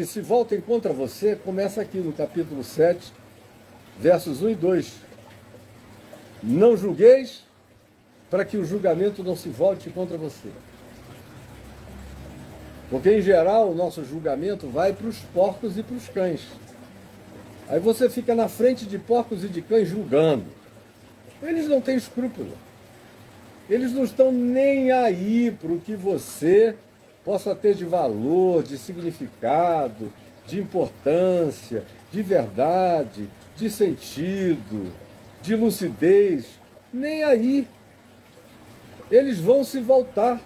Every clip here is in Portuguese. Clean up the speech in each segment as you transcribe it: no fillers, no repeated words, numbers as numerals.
E se voltem contra você, começa aqui no capítulo 7, versos 1 e 2. Não julgueis, para que o julgamento não se volte contra você. Porque, em geral, o nosso julgamento vai para os porcos e para os cães. Aí você fica na frente de porcos e de cães julgando. Eles não têm escrúpulo. Eles não estão nem aí para o que você possa ter de valor, de significado, de importância, de verdade, de sentido, de lucidez. Nem aí. Eles vão se voltar.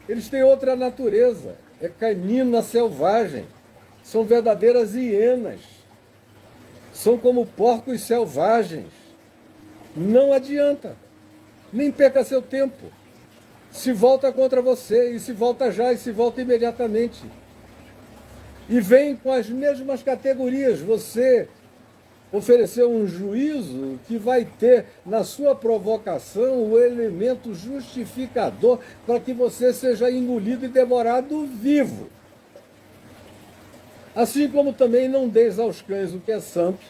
Eles têm outra natureza. É canina selvagem. São verdadeiras hienas. São como porcos selvagens. Não adianta. Nem perca seu tempo. Se volta contra você, e se volta já, e se volta imediatamente. E vem com as mesmas categorias. Você ofereceu um juízo que vai ter na sua provocação o elemento justificador para que você seja engolido e devorado vivo. Assim como também não deis aos cães o que é santo,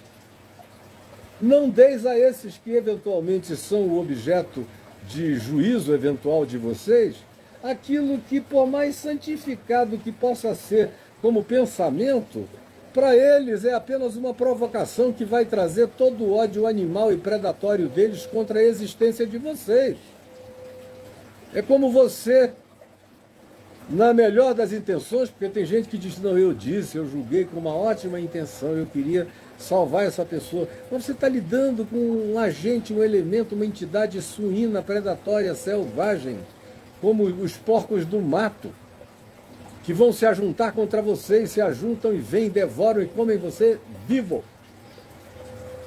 não deis a esses que eventualmente são o objeto de juízo eventual de vocês, aquilo que, por mais santificado que possa ser como pensamento, para eles é apenas uma provocação que vai trazer todo o ódio animal e predatório deles contra a existência de vocês. É como você, na melhor das intenções, porque tem gente que diz, não, eu disse, eu julguei com uma ótima intenção, eu queria salvar essa pessoa. Mas você está lidando com um agente, um elemento, uma entidade suína, predatória, selvagem, como os porcos do mato, que vão se ajuntar contra você, e se ajuntam e vêm, devoram e comem você vivo.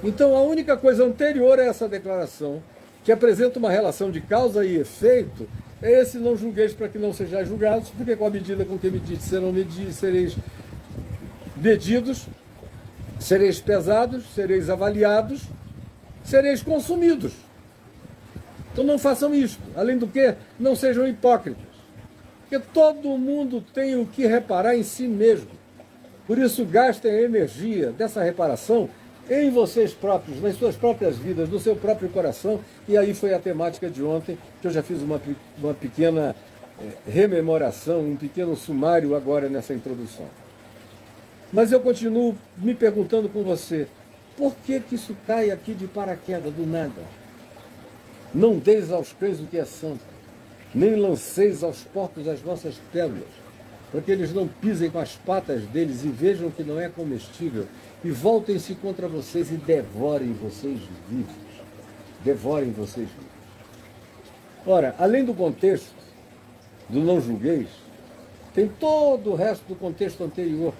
Então a única coisa anterior a essa declaração, que apresenta uma relação de causa e efeito, é esse: não julgueis para que não sejais julgados, porque com a medida com que medides serão medidos, sereis medidos, sereis pesados, sereis avaliados, sereis consumidos. Então não façam isto. Além do que, não sejam hipócritas. Porque todo mundo tem o que reparar em si mesmo. Por isso gastem a energia dessa reparação em vocês próprios, nas suas próprias vidas, no seu próprio coração. E aí foi a temática de ontem, que eu já fiz uma pequena rememoração, um pequeno sumário agora nessa introdução. Mas eu continuo me perguntando com você, por que isso cai aqui de paraquedas do nada? Não deis aos cães o que é santo, nem lanceis aos porcos as vossas pérolas, para que eles não pisem com as patas deles e vejam que não é comestível, e voltem-se contra vocês e devorem vocês vivos. Devorem vocês vivos. Ora, além do contexto do não julgueis, tem todo o resto do contexto anterior,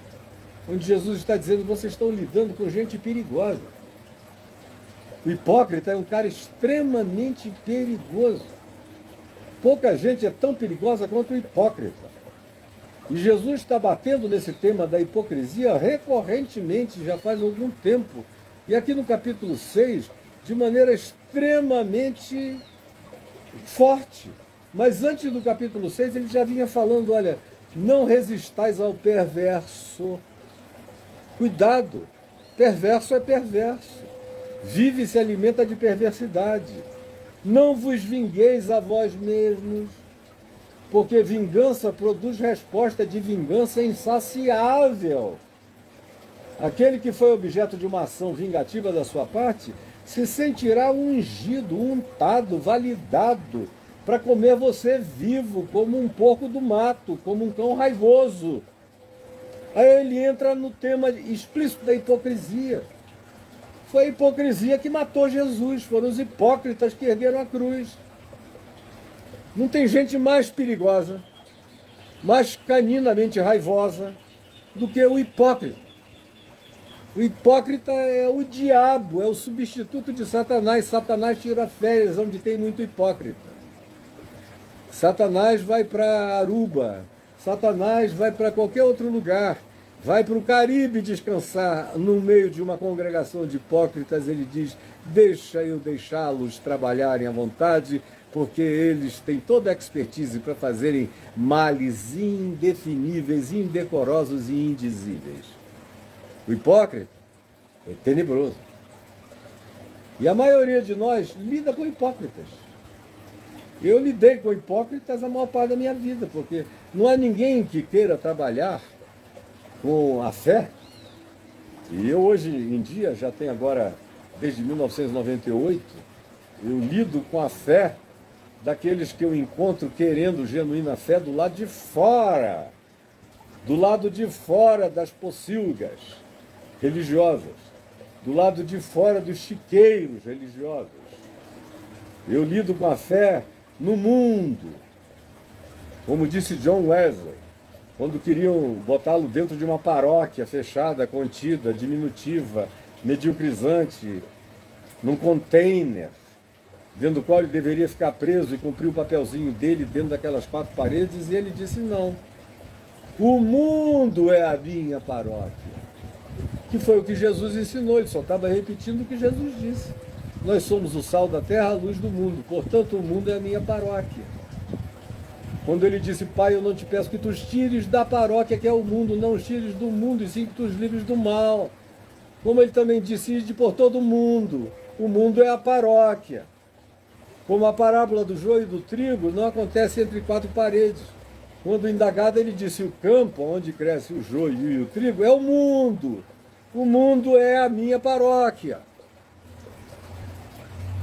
onde Jesus está dizendo: vocês estão lidando com gente perigosa. O hipócrita é um cara extremamente perigoso. Pouca gente é tão perigosa quanto o hipócrita. E Jesus está batendo nesse tema da hipocrisia recorrentemente, já faz algum tempo. E aqui no capítulo 6, de maneira extremamente forte. Mas antes do capítulo 6, ele já vinha falando: olha, não resistais ao perverso. Cuidado, perverso é perverso. Vive e se alimenta de perversidade. Não vos vingueis a vós mesmos, porque vingança produz resposta de vingança insaciável. Aquele que foi objeto de uma ação vingativa da sua parte se sentirá ungido, untado, validado, para comer você vivo, como um porco do mato, como um cão raivoso. Aí ele entra no tema explícito da hipocrisia. Foi a hipocrisia que matou Jesus, foram os hipócritas que ergueram a cruz. Não tem gente mais perigosa, mais caninamente raivosa do que o hipócrita. O hipócrita é o diabo, é o substituto de Satanás. Satanás tira férias onde tem muito hipócrita. Satanás vai para Aruba, Satanás vai para qualquer outro lugar, vai para o Caribe descansar no meio de uma congregação de hipócritas. Ele diz: deixa eu deixá-los trabalharem à vontade, porque eles têm toda a expertise para fazerem males indefiníveis, indecorosos e indizíveis. O hipócrita é tenebroso. E a maioria de nós lida com hipócritas. Eu lidei com hipócritas a maior parte da minha vida, porque não há ninguém que queira trabalhar com a fé. E eu hoje em dia, já tenho agora, desde 1998, eu lido com a fé daqueles que eu encontro querendo genuína fé do lado de fora das pocilgas religiosas, do lado de fora dos chiqueiros religiosos. Eu lido com a fé no mundo, como disse John Wesley, quando queriam botá-lo dentro de uma paróquia fechada, contida, diminutiva, mediocrizante, num container, dentro do qual ele deveria ficar preso e cumprir o papelzinho dele dentro daquelas 4 paredes, e ele disse não. O mundo é a minha paróquia. Que foi o que Jesus ensinou, ele só estava repetindo o que Jesus disse. Nós somos o sal da terra, a luz do mundo, portanto o mundo é a minha paróquia. Quando ele disse, Pai, eu não te peço que tu os tires da paróquia que é o mundo, não os tires do mundo, e sim que tu os livres do mal. Como ele também disse, ide por todo o mundo é a paróquia. Como a parábola do joio e do trigo não acontece entre 4 paredes. Quando indagado ele disse, o campo onde cresce o joio e o trigo é o mundo. O mundo é a minha paróquia.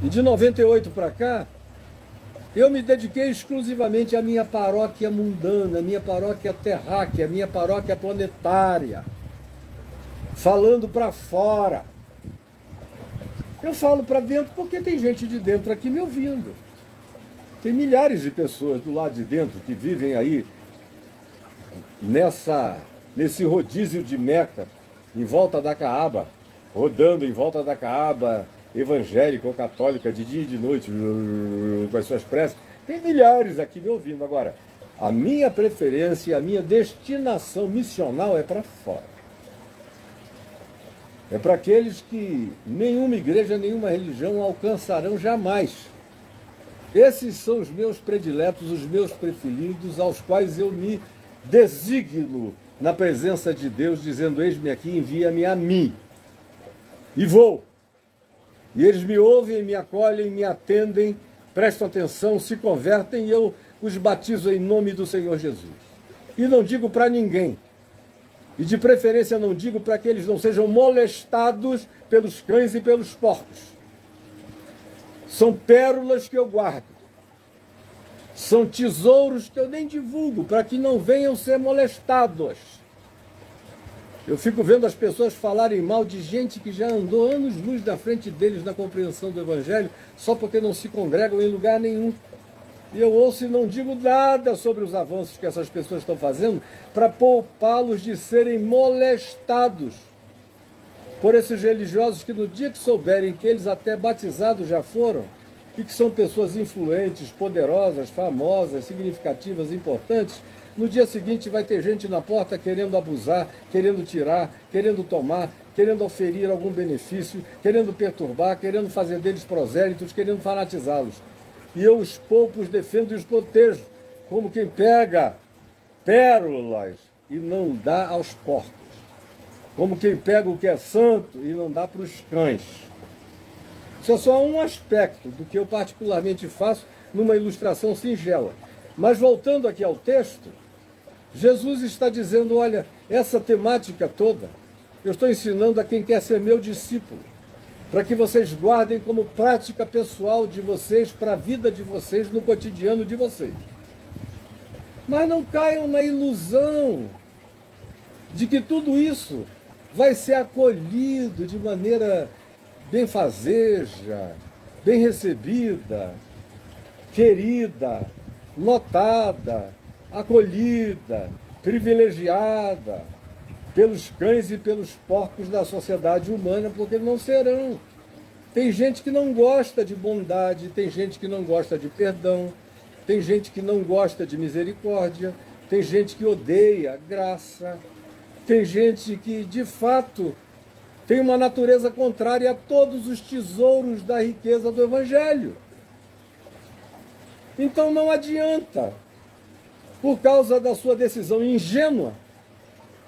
E de 98 para cá, eu me dediquei exclusivamente à minha paróquia mundana, à minha paróquia terráquea, à minha paróquia planetária. Falando para fora. Eu falo para dentro porque tem gente de dentro aqui me ouvindo. Tem milhares de pessoas do lado de dentro que vivem aí nesse rodízio de Meca, em volta da Caaba, rodando em volta da Caaba, evangélica ou católica, de dia e de noite, com as suas preces. Tem milhares aqui me ouvindo. Agora, a minha preferência, a minha destinação missional é para fora. É para aqueles que nenhuma igreja, nenhuma religião alcançarão jamais. Esses são os meus prediletos, os meus preferidos, aos quais eu me designo na presença de Deus, dizendo, eis-me aqui, envia-me a mim. E vou. E eles me ouvem, me acolhem, me atendem, prestam atenção, se convertem e eu os batizo em nome do Senhor Jesus. E não digo para ninguém. E de preferência não digo para que eles não sejam molestados pelos cães e pelos porcos. São pérolas que eu guardo. São tesouros que eu nem divulgo, para que não venham ser molestados. Eu fico vendo as pessoas falarem mal de gente que já andou anos-luz na frente deles na compreensão do Evangelho, só porque não se congregam em lugar nenhum. E eu ouço e não digo nada sobre os avanços que essas pessoas estão fazendo para poupá-los de serem molestados por esses religiosos que no dia que souberem que eles até batizados já foram e que são pessoas influentes, poderosas, famosas, significativas, importantes, no dia seguinte vai ter gente na porta querendo abusar, querendo tirar, querendo tomar, querendo oferir algum benefício, querendo perturbar, querendo fazer deles prosélitos, querendo fanatizá-los. E eu os poupo, os defendo e os protejo, como quem pega pérolas e não dá aos porcos. Como quem pega o que é santo e não dá para os cães. Isso é só um aspecto do que eu particularmente faço numa ilustração singela. Mas voltando aqui ao texto, Jesus está dizendo, olha, essa temática toda, eu estou ensinando a quem quer ser meu discípulo, para que vocês guardem como prática pessoal de vocês, para a vida de vocês, no cotidiano de vocês. Mas não caiam na ilusão de que tudo isso vai ser acolhido de maneira benfazeja, bem recebida, querida, notada, acolhida, privilegiada pelos cães e pelos porcos da sociedade humana, porque não serão. Tem gente que não gosta de bondade, tem gente que não gosta de perdão, tem gente que não gosta de misericórdia, tem gente que odeia graça, tem gente que, de fato, tem uma natureza contrária a todos os tesouros da riqueza do Evangelho. Então não adianta, por causa da sua decisão ingênua,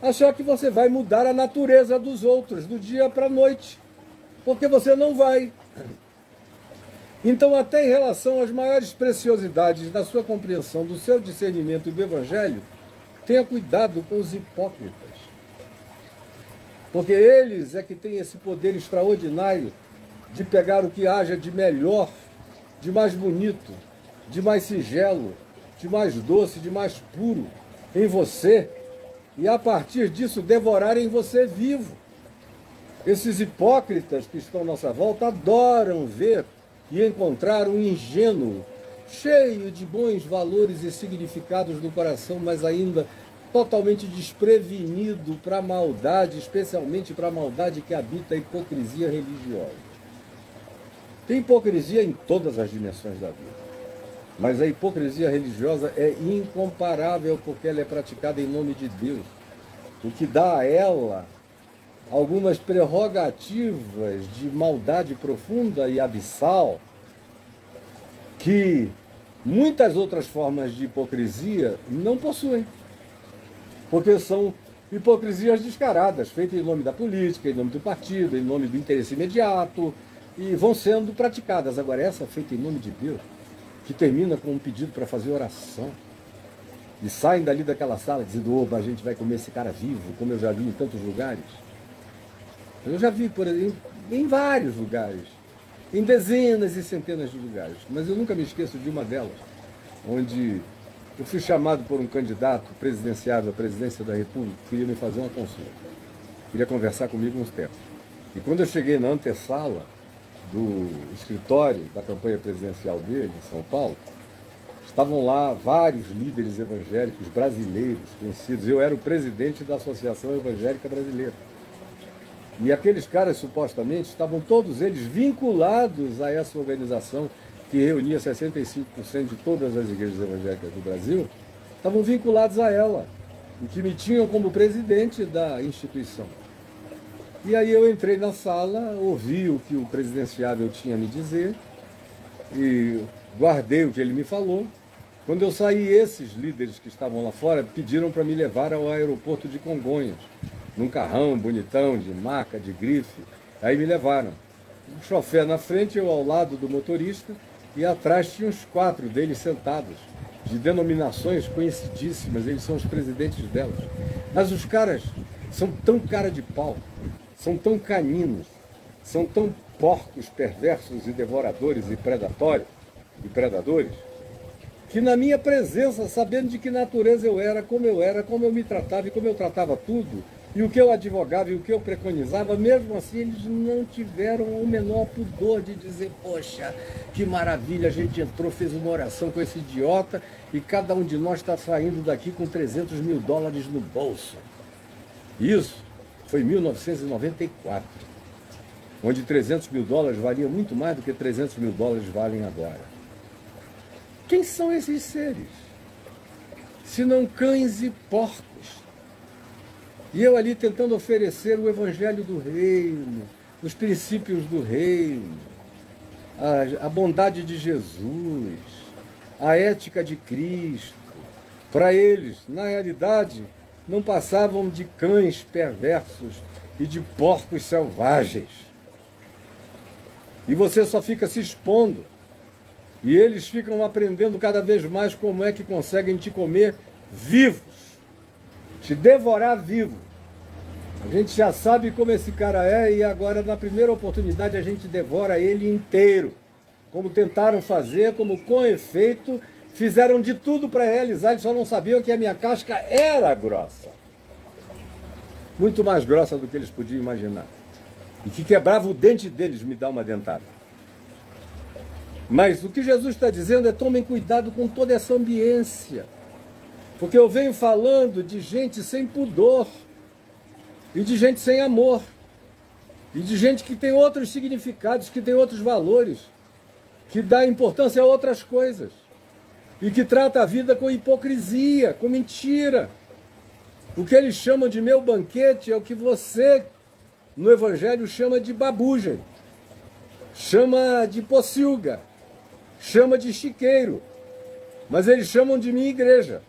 achar que você vai mudar a natureza dos outros do dia para a noite, porque você não vai. Então, até em relação às maiores preciosidades da sua compreensão, do seu discernimento do Evangelho, tenha cuidado com os hipócritas. Porque eles é que têm esse poder extraordinário de pegar o que haja de melhor, de mais bonito, de mais singelo, de mais doce, de mais puro em você, e a partir disso devorarem você vivo. Esses hipócritas que estão à nossa volta adoram ver e encontrar um ingênuo, cheio de bons valores e significados no coração, mas ainda totalmente desprevenido para a maldade, especialmente para a maldade que habita a hipocrisia religiosa. Tem hipocrisia em todas as dimensões da vida, mas a hipocrisia religiosa é incomparável porque ela é praticada em nome de Deus, o que dá a ela algumas prerrogativas de maldade profunda e abissal que muitas outras formas de hipocrisia não possuem. Porque são hipocrisias descaradas, feitas em nome da política, em nome do partido, em nome do interesse imediato, e vão sendo praticadas. Agora, essa feita em nome de Deus, que termina com um pedido para fazer oração, e saem dali daquela sala dizendo: opa, a gente vai comer esse cara vivo, como eu já vi em tantos lugares. Eu já vi, por exemplo, em vários lugares, em dezenas e centenas de lugares, mas eu nunca me esqueço de uma delas, onde eu fui chamado por um candidato presidenciável à presidência da República, que queria me fazer uma consulta, queria conversar comigo uns tempos. E quando eu cheguei na antessala do escritório da campanha presidencial dele, em São Paulo, estavam lá vários líderes evangélicos brasileiros conhecidos. Eu era o presidente da Associação Evangélica Brasileira. E aqueles caras, supostamente, estavam todos eles vinculados a essa organização que reunia 65% de todas as igrejas evangélicas do Brasil, estavam vinculados a ela, e que me tinham como presidente da instituição. E aí eu entrei na sala, ouvi o que o presidenciável tinha a me dizer, e guardei o que ele me falou. Quando eu saí, esses líderes que estavam lá fora pediram para me levar ao aeroporto de Congonhas, num carrão bonitão, de marca, de grife. Aí me levaram. O chofé na frente, eu ao lado do motorista, e atrás tinha uns 4 deles sentados, de denominações conhecidíssimas, eles são os presidentes delas. Mas os caras são tão cara de pau, são tão caninos, são tão porcos, perversos e devoradores e predadores, que na minha presença, sabendo de que natureza eu era, como eu me tratava e como eu tratava tudo, e o que eu advogava e o que eu preconizava, mesmo assim eles não tiveram o menor pudor de dizer: poxa, que maravilha, a gente entrou, fez uma oração com esse idiota e cada um de nós está saindo daqui com $300 mil no bolso. Isso foi em 1994, onde $300 mil valia muito mais do que $300 mil valem agora. Quem são esses seres? Senão cães e porcos. E eu ali tentando oferecer o evangelho do reino, os princípios do reino, a bondade de Jesus, a ética de Cristo. Para eles, na realidade, não passavam de cães perversos e de porcos selvagens. E você só fica se expondo. E eles ficam aprendendo cada vez mais como é que conseguem te comer vivos, te devorar vivo. A gente já sabe como esse cara é e agora, na primeira oportunidade, a gente devora ele inteiro. Como tentaram fazer, como com efeito, fizeram de tudo para realizar, eles só não sabiam que a minha casca era grossa. Muito mais grossa do que eles podiam imaginar. E que quebrava o dente deles me dar uma dentada. Mas o que Jesus está dizendo é: tomem cuidado com toda essa ambiência. Porque eu venho falando de gente sem pudor, e de gente sem amor, e de gente que tem outros significados, que tem outros valores, que dá importância a outras coisas, e que trata a vida com hipocrisia, com mentira. O que eles chamam de meu banquete é o que você, no Evangelho, chama de babugem, chama de pocilga, chama de chiqueiro. Mas eles chamam de minha igreja,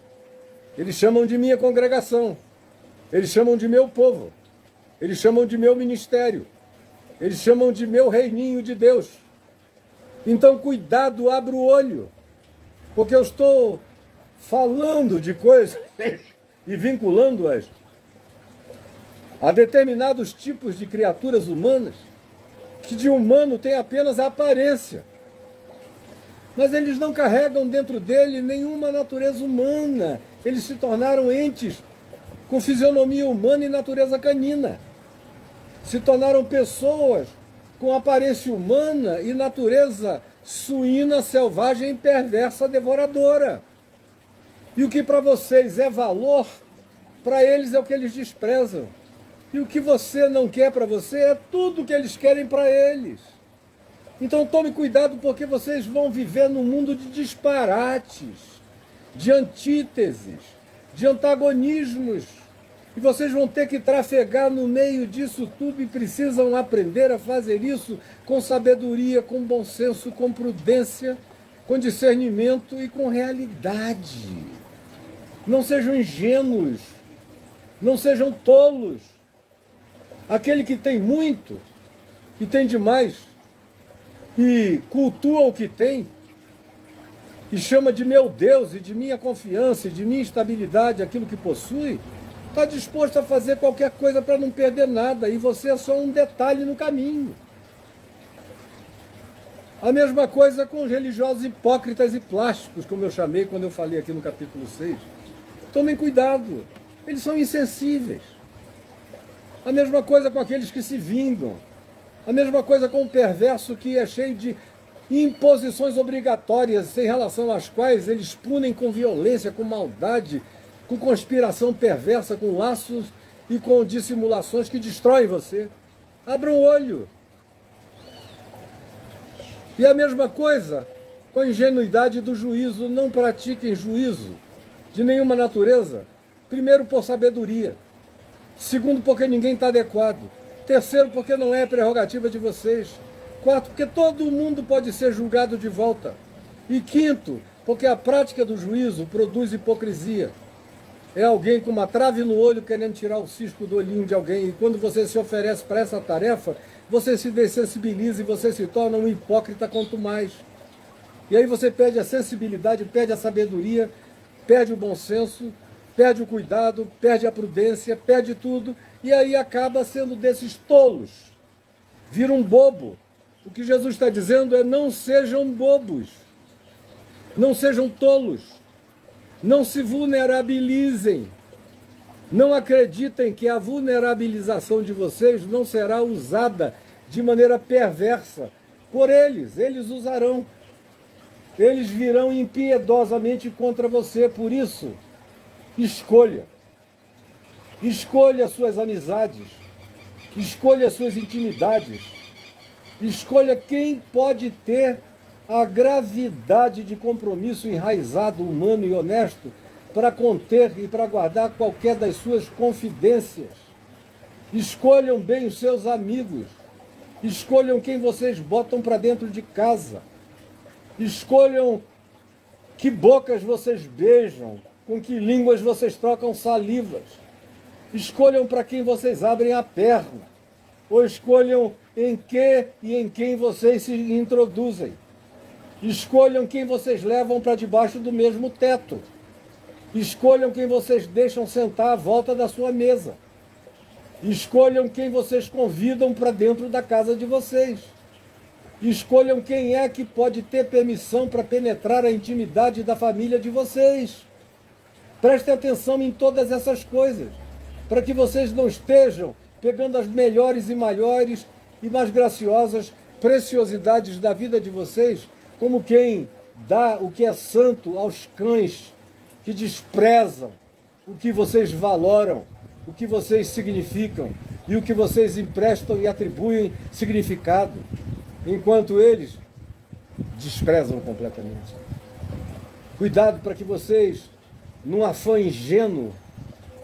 eles chamam de minha congregação, eles chamam de meu povo, eles chamam de meu ministério, eles chamam de meu reininho de Deus. Então, cuidado, abra o olho, porque eu estou falando de coisas e vinculando-as a determinados tipos de criaturas humanas, que de humano tem apenas a aparência. Mas eles não carregam dentro dele nenhuma natureza humana. Eles se tornaram entes com fisionomia humana e natureza canina. Se tornaram pessoas com aparência humana e natureza suína, selvagem, perversa, devoradora. E o que para vocês é valor, para eles é o que eles desprezam. E o que você não quer para você é tudo que eles querem para eles. Então tome cuidado, porque vocês vão viver num mundo de disparates, de antíteses, de antagonismos. E vocês vão ter que trafegar no meio disso tudo e precisam aprender a fazer isso com sabedoria, com bom senso, com prudência, com discernimento e com realidade. Não sejam ingênuos, não sejam tolos. Aquele que tem muito e tem demais e cultua o que tem e chama de meu Deus e de minha confiança e de minha estabilidade aquilo que possui, está disposto a fazer qualquer coisa para não perder nada, e você é só um detalhe no caminho. A mesma coisa com os religiosos hipócritas e plásticos, como eu chamei quando eu falei aqui no capítulo 6. Tomem cuidado, eles são insensíveis. A mesma coisa com aqueles que se vingam. A mesma coisa com o perverso, que é cheio de imposições obrigatórias em relação às quais eles punem com violência, com maldade, com conspiração perversa, com laços e com dissimulações que destroem você. Abra um olho. E a mesma coisa com a ingenuidade do juízo. Não pratiquem juízo de nenhuma natureza. Primeiro, por sabedoria. Segundo, porque ninguém está adequado. Terceiro, porque não é prerrogativa de vocês. Quarto, porque todo mundo pode ser julgado de volta. E quinto, porque a prática do juízo produz hipocrisia. É alguém com uma trave no olho querendo tirar o cisco do olhinho de alguém. E quando você se oferece para essa tarefa, você se dessensibiliza e você se torna um hipócrita quanto mais. E aí você perde a sensibilidade, perde a sabedoria, perde o bom senso, perde o cuidado, perde a prudência, perde tudo, e aí acaba sendo desses tolos. Vira um bobo. O que Jesus está dizendo é: não sejam bobos, não sejam tolos, não se vulnerabilizem, não acreditem que a vulnerabilização de vocês não será usada de maneira perversa por eles. Eles usarão, eles virão impiedosamente contra você. Por isso, escolha suas amizades, escolha suas intimidades, escolha quem pode ter a gravidade de compromisso enraizado, humano e honesto para conter e para guardar qualquer das suas confidências. Escolham bem os seus amigos, escolham quem vocês botam para dentro de casa, escolham que bocas vocês beijam, com que línguas vocês trocam salivas. Escolham para quem vocês abrem a perna, ou escolham em que e em quem vocês se introduzem. Escolham quem vocês levam para debaixo do mesmo teto. Escolham quem vocês deixam sentar à volta da sua mesa. Escolham quem vocês convidam para dentro da casa de vocês. Escolham quem é que pode ter permissão para penetrar a intimidade da família de vocês. Prestem atenção em todas essas coisas, para que vocês não estejam pegando as melhores e maiores e mais graciosas preciosidades da vida de vocês, como quem dá o que é santo aos cães que desprezam o que vocês valoram, o que vocês significam e o que vocês emprestam e atribuem significado, enquanto eles desprezam completamente. Cuidado para que vocês, num afã ingênuo,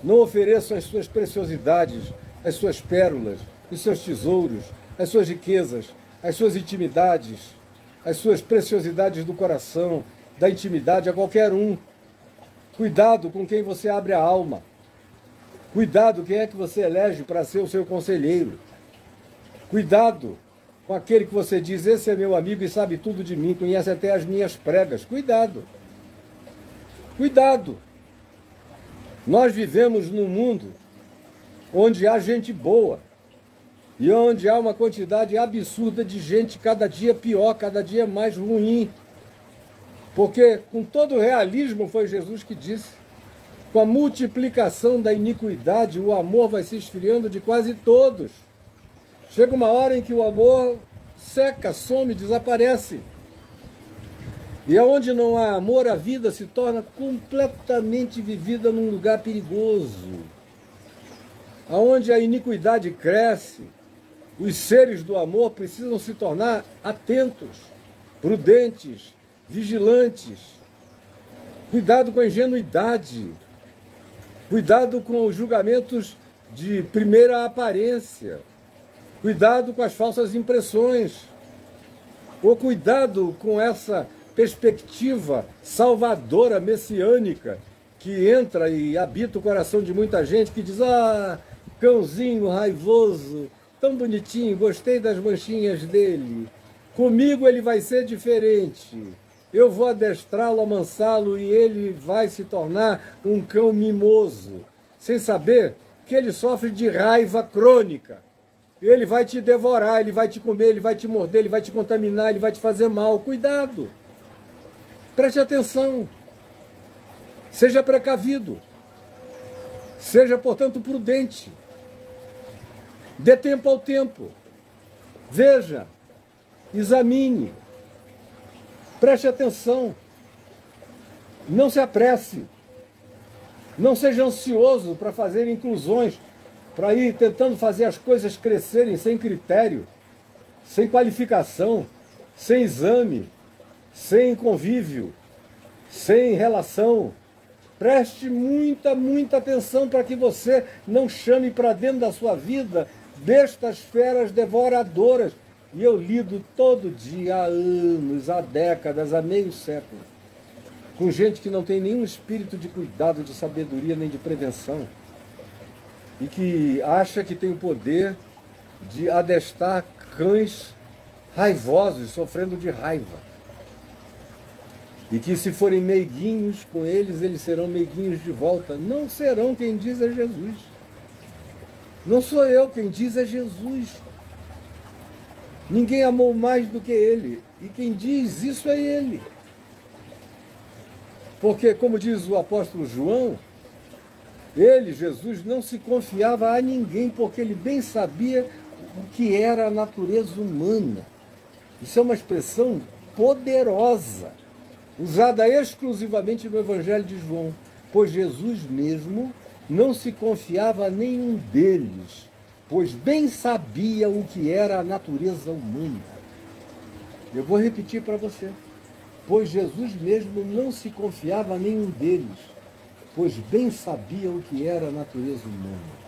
não ofereçam as suas preciosidades, as suas pérolas, os seus tesouros, as suas riquezas, as suas intimidades, as suas preciosidades do coração da intimidade a qualquer um. Cuidado com quem você abre a alma. Cuidado quem é que você elege para ser o seu conselheiro. Cuidado com aquele que você diz, esse é meu amigo e sabe tudo de mim, conhece até as minhas pregas. Cuidado. Cuidado. Nós vivemos num mundo onde há gente boa e onde há uma quantidade absurda de gente cada dia pior, cada dia mais ruim. Porque com todo o realismo foi Jesus que disse, com a multiplicação da iniquidade, o amor vai se esfriando de quase todos. Chega uma hora em que o amor seca, some, desaparece. E aonde não há amor, a vida se torna completamente vivida num lugar perigoso. Aonde a iniquidade cresce, os seres do amor precisam se tornar atentos, prudentes, vigilantes. Cuidado com a ingenuidade. Cuidado com os julgamentos de primeira aparência. Cuidado com as falsas impressões. Ou cuidado com essa perspectiva salvadora, messiânica, que entra e habita o coração de muita gente, que diz, cãozinho raivoso, tão bonitinho, gostei das manchinhas dele. Comigo ele vai ser diferente. Eu vou adestrá-lo, amansá-lo e ele vai se tornar um cão mimoso, sem saber que ele sofre de raiva crônica. Ele vai te devorar, ele vai te comer, ele vai te morder, ele vai te contaminar, ele vai te fazer mal. Cuidado. Preste atenção. Seja precavido. Seja, portanto, prudente. Dê tempo ao tempo. Veja. Examine. Preste atenção. Não se apresse. Não seja ansioso para fazer inclusões, para ir tentando fazer as coisas crescerem sem critério, sem qualificação, sem exame, sem convívio, sem relação. Preste muita atenção para que você não chame para dentro da sua vida bestas feras devoradoras. E eu lido todo dia, há anos, há décadas, há meio século, com gente que não tem nenhum espírito de cuidado, de sabedoria, nem de prevenção, e que acha que tem o poder de adestrar cães raivosos, sofrendo de raiva. E que se forem meiguinhos com eles, eles serão meiguinhos de volta. Não serão, quem diz é Jesus. Não sou eu, quem diz é Jesus. Ninguém amou mais do que ele. E quem diz isso é ele. Porque, como diz o apóstolo João, ele, Jesus, não se confiava a ninguém, porque ele bem sabia o que era a natureza humana. Isso é uma expressão poderosa, usada exclusivamente no Evangelho de João, pois Jesus mesmo não se confiava a nenhum deles, pois bem sabia o que era a natureza humana. Eu vou repetir para você. Pois Jesus mesmo não se confiava a nenhum deles, pois bem sabia o que era a natureza humana.